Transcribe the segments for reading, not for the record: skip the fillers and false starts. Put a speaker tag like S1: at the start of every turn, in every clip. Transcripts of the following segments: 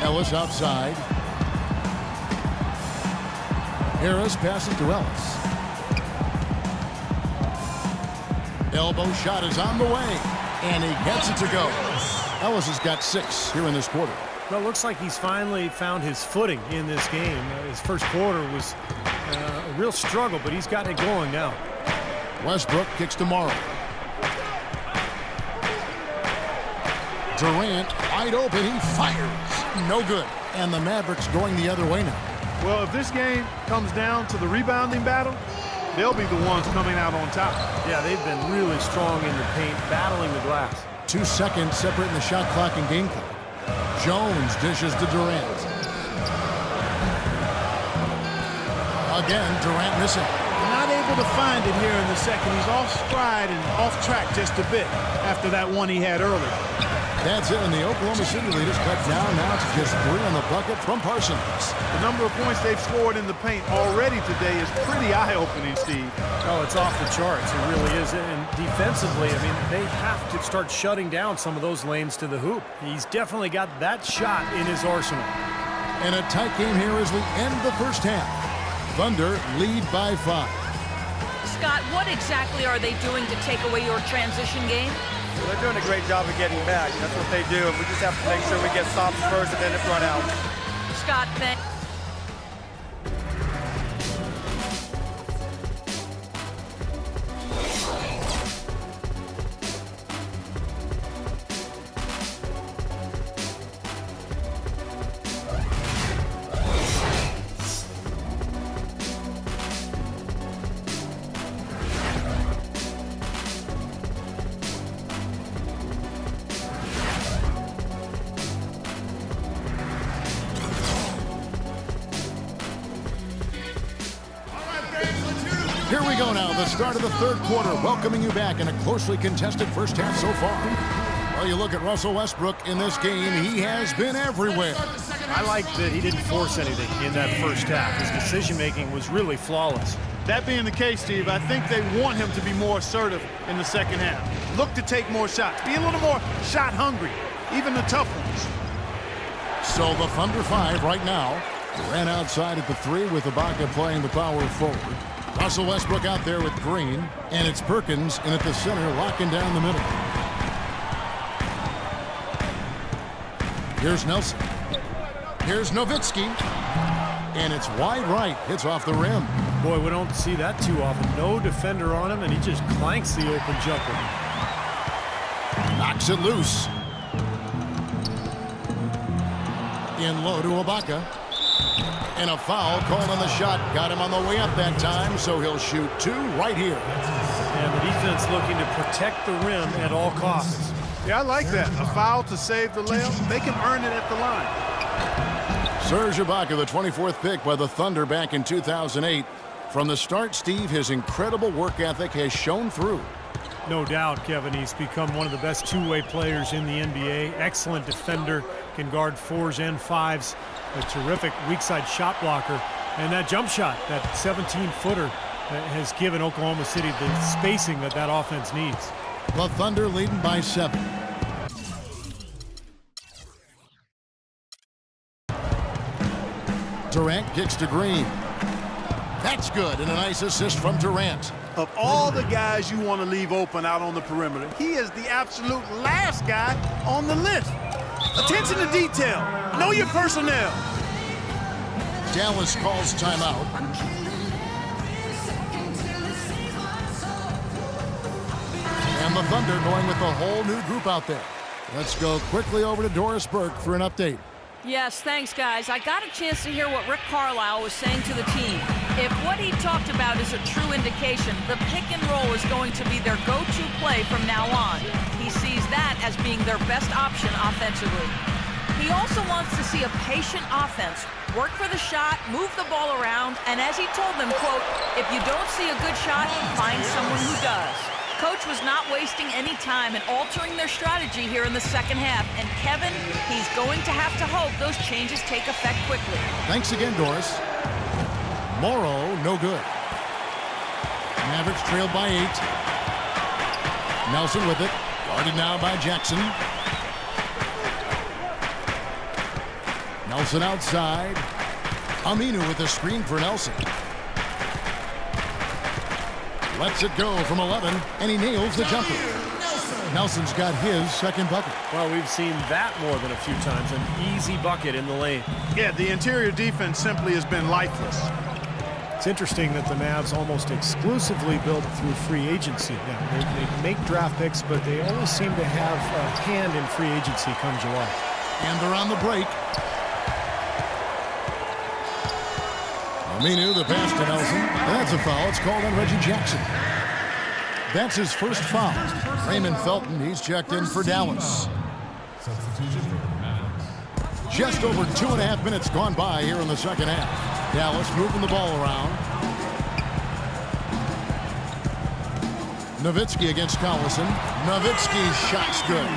S1: Ellis outside. Harris passes to Ellis. Elbow shot is on the way, and he gets it to go. Ellis has got 6 here in this quarter.
S2: Well, it looks like he's finally found his footing in this game. His first quarter was a real struggle, but he's got it going now.
S1: Westbrook kicks to Morrow. Durant wide open. He fires. No good. And the Mavericks going the other way now.
S3: Well, if this game comes down to the rebounding battle, they'll be the ones coming out on top.
S2: Yeah, they've been really strong in the paint, battling the glass.
S1: 2 seconds separating the shot clock and game clock. Jones dishes to Durant. Again, Durant missing.
S3: Not able to find it here in the second. He's off stride and off track just a bit after that one he had earlier.
S1: That's it, and the Oklahoma City lead is cut down now to just 3 on the bucket from Parsons.
S3: The number of points they've scored in the paint already today is pretty eye-opening, Steve.
S2: Oh, it's off the charts. It really is. And defensively, I mean, they have to start shutting down some of those lanes to the hoop. He's definitely got that shot in his arsenal.
S1: And a tight game here as we end the first half. Thunder lead by 5.
S4: Scott, what exactly are they doing to take away your transition game?
S5: Well, they're doing a great job of getting back. That's what they do, and we just have to make sure we get stops first and then it run out.
S4: Scott, thanks.
S1: Here we go now, the start of the third quarter, welcoming you back in a closely contested first half so far. Well, you look at Russell Westbrook in this game, he has been everywhere.
S2: I like that he didn't force anything in that first half. His decision-making was really flawless.
S3: That being the case, Steve, I think they want him to be more assertive in the second half. Look to take more shots. Be a little more shot hungry, even the tough ones.
S1: So the Thunder 5 right now. Ran outside at the 3 with Ibaka playing the power forward. Russell Westbrook out there with Green, and it's Perkins in at the center, locking down the middle. Here's Nelson. Here's Nowitzki, and it's wide right. Hits off the rim.
S2: Boy, we don't see that too often. No defender on him, and he just clanks the open jumper.
S1: Knocks it loose. In low to Ibaka. And a foul called on the shot. Got him on the way up that time, so he'll shoot 2 right here.
S2: And the defense looking to protect the rim at all costs.
S3: Yeah, I like that. A foul to save the layup. They can earn it at the line.
S1: Serge Ibaka, the 24th pick by the Thunder back in 2008. From the start, Steve, his incredible work ethic has shown through.
S2: No doubt, Kevin. He's become one of the best two-way players in the NBA. Excellent defender, can guard 4s and 5s. A terrific weak-side shot blocker. And that jump shot, that 17-footer, has given Oklahoma City the spacing that that offense needs.
S1: The Thunder leading by 7. Durant kicks to Green. That's good, and a nice assist from Durant.
S3: Of all the guys you want to leave open out on the perimeter, he is the absolute last guy on the list. Attention to detail. Know your personnel.
S1: Dallas calls timeout. And the Thunder going with a whole new group out there. Let's go quickly over to Doris Burke for an update.
S4: Yes, thanks, guys. I got a chance to hear what Rick Carlisle was saying to the team. If what he talked about is a true indication, the pick and roll is going to be their go-to play from now on. He sees that as being their best option offensively. He also wants to see a patient offense, work for the shot, move the ball around, and as he told them, quote, if you don't see a good shot, find someone who does. Coach was not wasting any time in altering their strategy here in the second half. And Kevin, he's going to have to hope those changes take effect quickly.
S1: Thanks again, Doris. Morrow, no good. Mavericks trailed by 8. Nelson with it. Guarded now by Jackson. Nelson outside. Aminu with a screen for Nelson. Lets it go from 11, and he nails the jumper. Nelson's got his second bucket.
S2: Well, we've seen that more than a few times. An easy bucket in the lane.
S3: Yeah, the interior defense simply has been lifeless.
S2: It's interesting that the Mavs almost exclusively built through free agency. Now, they make draft picks, but they always seem to have a hand in free agency come July.
S1: And they're on the break. Aminu, the pass to Nelson. That's a foul. It's called on Reggie Jackson. That's his first foul. Raymond Felton, he's checked in for Dallas. Just over 2.5 minutes gone by here in the second half. Dallas moving the ball around. Nowitzki against Collison. Nowitzki's shot's good.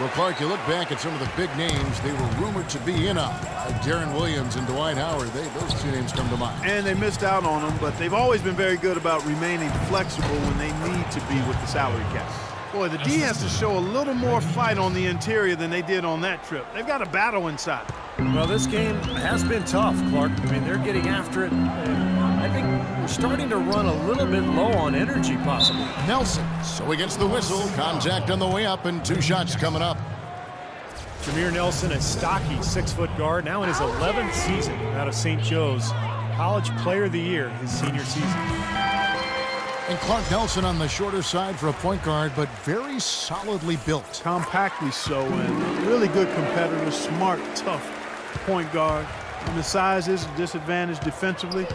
S1: Well, Clark, you look back at some of the big names they were rumored to be in on. Darren Williams and Dwight Howard, those two names come to mind.
S3: And they missed out on them, but they've always been very good about remaining flexible when they need to be with the salary cap. Boy, the D has to show a little more fight on the interior than they did on that trip. They've got a battle inside.
S2: Well, this game has been tough, Clark. I mean, they're getting after it. I think we're starting to run a little bit low on energy, possibly.
S1: Nelson, so he gets the whistle. Contact on the way up, and 2 shots coming up.
S2: Jameer Nelson, a stocky 6-foot guard, now in his 11th season out of St. Joe's. College Player of the Year his senior season.
S1: And Clark Nelson on the shorter side for a point guard, but very solidly built.
S3: Compactly so, and really good competitor, smart, tough point guard. And the size is a disadvantage defensively,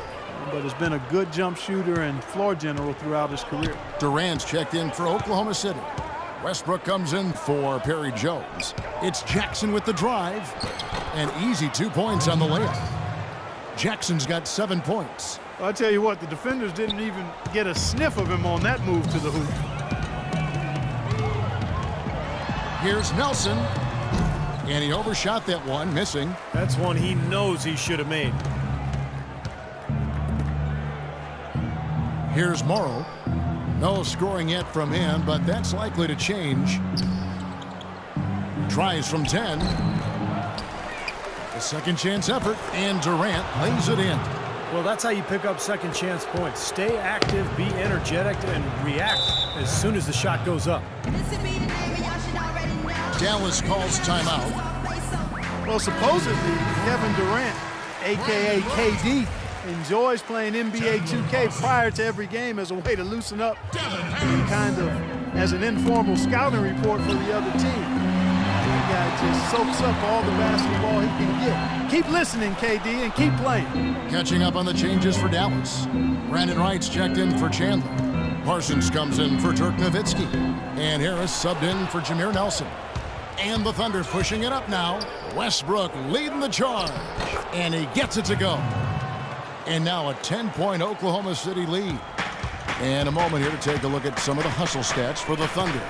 S3: but has been a good jump shooter and floor general throughout his career.
S1: Durant's checked in for Oklahoma City. Westbrook comes in for Perry Jones. It's Jackson with the drive. An easy 2 points on the layup. Jackson's got 7 points.
S3: Well, I tell you what, the defenders didn't even get a sniff of him on that move to the hoop.
S1: Here's Nelson. And he overshot that one, missing.
S2: That's one he knows he should have made.
S1: Here's Morrow. No scoring yet from him, but that's likely to change. Tries from 10. A second chance effort, and Durant lays it in.
S2: Well, that's how you pick up second chance points. Stay active, be energetic, and react as soon as the shot goes up.
S1: Dallas calls timeout.
S3: Well, supposedly, Kevin Durant, a.k.a. KD, enjoys playing NBA 2K prior to every game as a way to loosen up and kind of as an informal scouting report for the other team. The guy just soaks up all the basketball he can get. Keep listening, KD, and keep playing.
S1: Catching up on the changes for Dallas. Brandon Wright's checked in for Chandler. Parsons comes in for Dirk Nowitzki. And Harris subbed in for Jameer Nelson. And the Thunder pushing it up now. Westbrook leading the charge. And he gets it to go. And now a 10-point Oklahoma City lead. And a moment here to take a look at some of the hustle stats for the Thunder.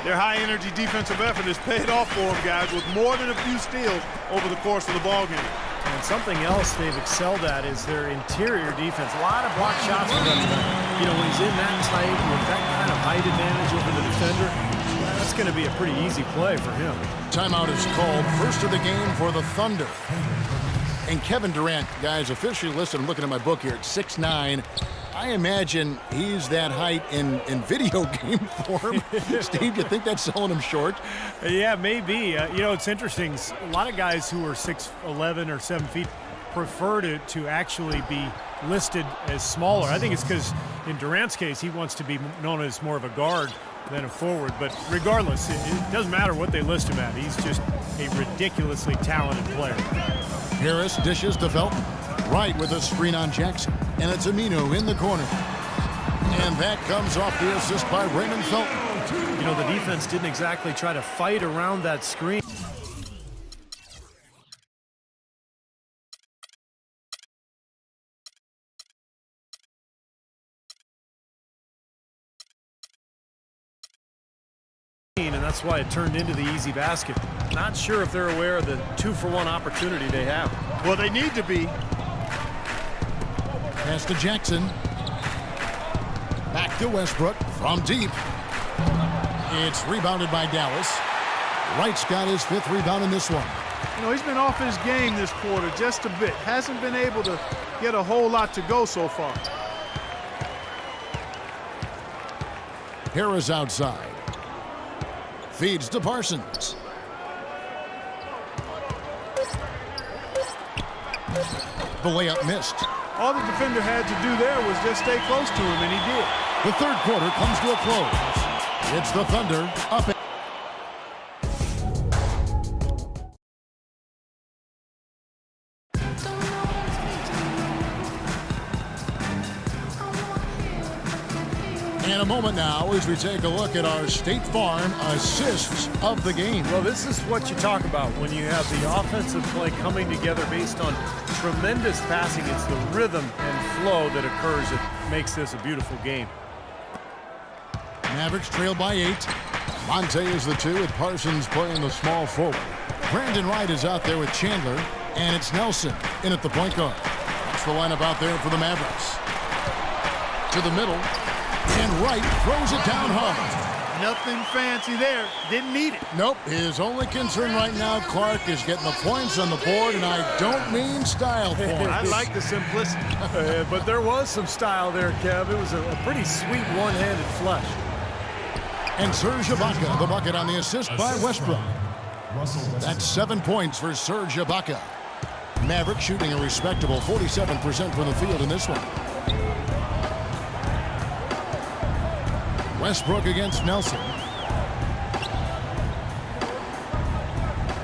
S3: Their high-energy defensive effort has paid off for them, guys, with more than a few steals over the course of the ballgame.
S2: And something else they've excelled at is their interior defense. A lot of block shots for them tonight. You know, when he's in that tight with that kind of height advantage over the defender, that's going to be a pretty easy play for him.
S1: Timeout is called. First of the game for the Thunder. And Kevin Durant, guys, officially listed, I'm looking at my book here, at 6'9". I imagine he's that height in video game form. Steve, you think that's selling him short?
S2: Yeah, maybe. You know, it's interesting. A lot of guys who are 6'11" or 7 feet prefer to actually be listed as smaller. I think it's because in Durant's case, he wants to be known as more of a guard than a forward. But regardless, it doesn't matter what they list him at. He's just a ridiculously talented player.
S1: Harris dishes to Felton. Wright with a screen on Jackson. And it's Aminu in the corner. And that comes off the assist by Raymond Felton.
S2: You know, the defense didn't exactly try to fight around that screen. And that's why it turned into the easy basket. Not sure if they're aware of the 2-for-1 opportunity they have.
S3: Well, they need to be.
S1: Pass to Jackson. Back to Westbrook from deep. It's rebounded by Dallas. Wright's got his 5th rebound in this one.
S3: You know, he's been off his game this quarter just a bit. Hasn't been able to get a whole lot to go so far.
S1: Harris outside. Feeds to Parsons. The layup missed.
S3: All the defender had to do there was just stay close to him, and he did.
S1: The third quarter comes to a close. It's the Thunder up. In a moment now as we take a look at our State Farm assists of the game.
S2: Well, this is what you talk about when you have the offensive play coming together based on tremendous passing. It's the rhythm and flow that occurs that makes this a beautiful game.
S1: Mavericks trail by 8. Monte is the 2 with Parsons playing the small forward. Brandon Wright is out there with Chandler, and it's Nelson in at the point guard. That's the lineup out there for the Mavericks. To the middle, and Wright throws it down hard.
S3: Nothing fancy there. Didn't need it.
S1: Nope. His only concern right now, Clark, is getting the points on the board, and I don't mean style points.
S3: I like the simplicity.
S2: But there was some style there, Kev. It was a pretty sweet one-handed flush.
S1: And Serge Ibaka, the bucket on the assist by Westbrook. That's 7 points for Serge Ibaka. Maverick shooting a respectable 47% from the field in this one. Westbrook against Nelson.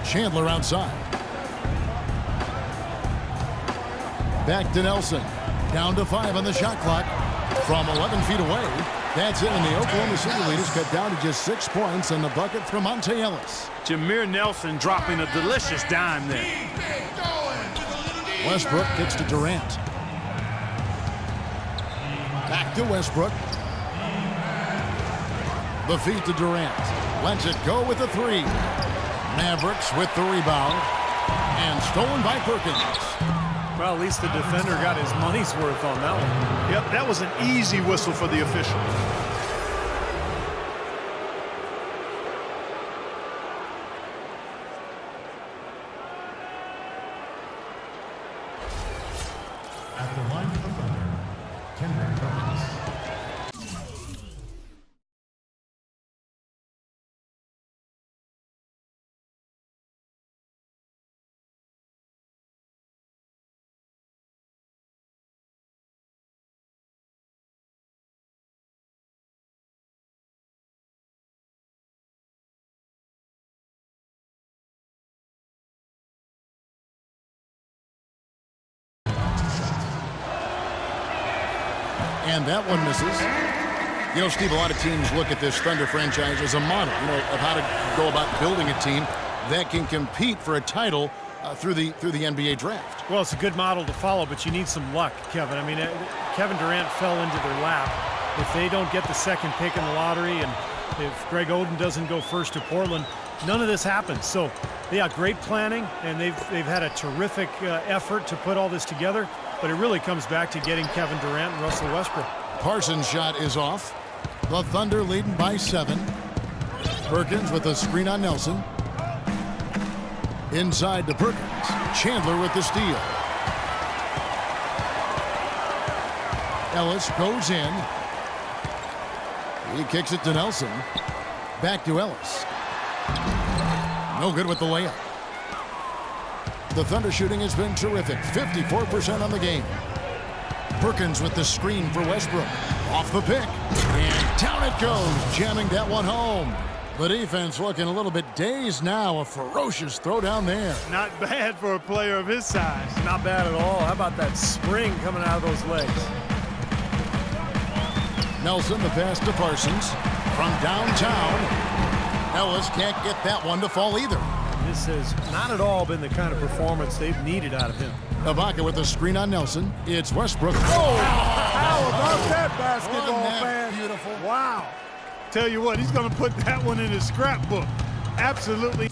S1: Chandler outside. Back to Nelson. Down to 5 on the shot clock. From 11 feet away. That's it, and the Oklahoma City lead is cut down to just 6 points, and the bucket from Monte Ellis.
S3: Jameer Nelson dropping a delicious dime there.
S1: Westbrook gets to Durant. Back to Westbrook. The feed to Durant. Lets it go with the 3. Mavericks with the rebound. And stolen by Perkins.
S2: Well, at least the defender got his money's worth on that one.
S3: Yep, that was an easy whistle for the official.
S6: At the line for the Thunder, Kendrick Perkins.
S1: And that one misses. You know, Steve, a lot of teams look at this Thunder franchise as a model, of how to go about building a team that can compete for a title through the NBA draft.
S2: Well, it's a good model to follow, but you need some luck, Kevin. I mean, Kevin Durant fell into their lap. If they don't get the second pick in the lottery, and if Greg Oden doesn't go first to Portland, none of this happens. So they got great planning, and they've had a terrific effort to put all this together. But it really comes back to getting Kevin Durant and Russell Westbrook.
S1: Parsons' shot is off. The Thunder leading by 7. Perkins with a screen on Nelson. Inside to Perkins. Chandler with the steal. Ellis goes in. He kicks it to Nelson. Back to Ellis. No good with the layup. The Thunder shooting has been terrific. 54% on the game. Perkins with the screen for Westbrook. Off the pick. And down it goes. Jamming that one home. The defense looking a little bit dazed now. A ferocious throw down there.
S3: Not bad for a player of his size.
S2: Not bad at all. How about that spring coming out of those legs?
S1: Nelson, the pass to Parsons. From downtown. Ellis can't get that one to fall either.
S2: This has not at all been the kind of performance they've needed out of him.
S1: Ibaka with the screen on Nelson. It's Westbrook. Oh!
S3: How about that basketball,
S1: Wasn't that
S3: fan?
S1: beautiful?
S3: Wow. Tell you what, he's going to put that one in his scrapbook. Absolutely.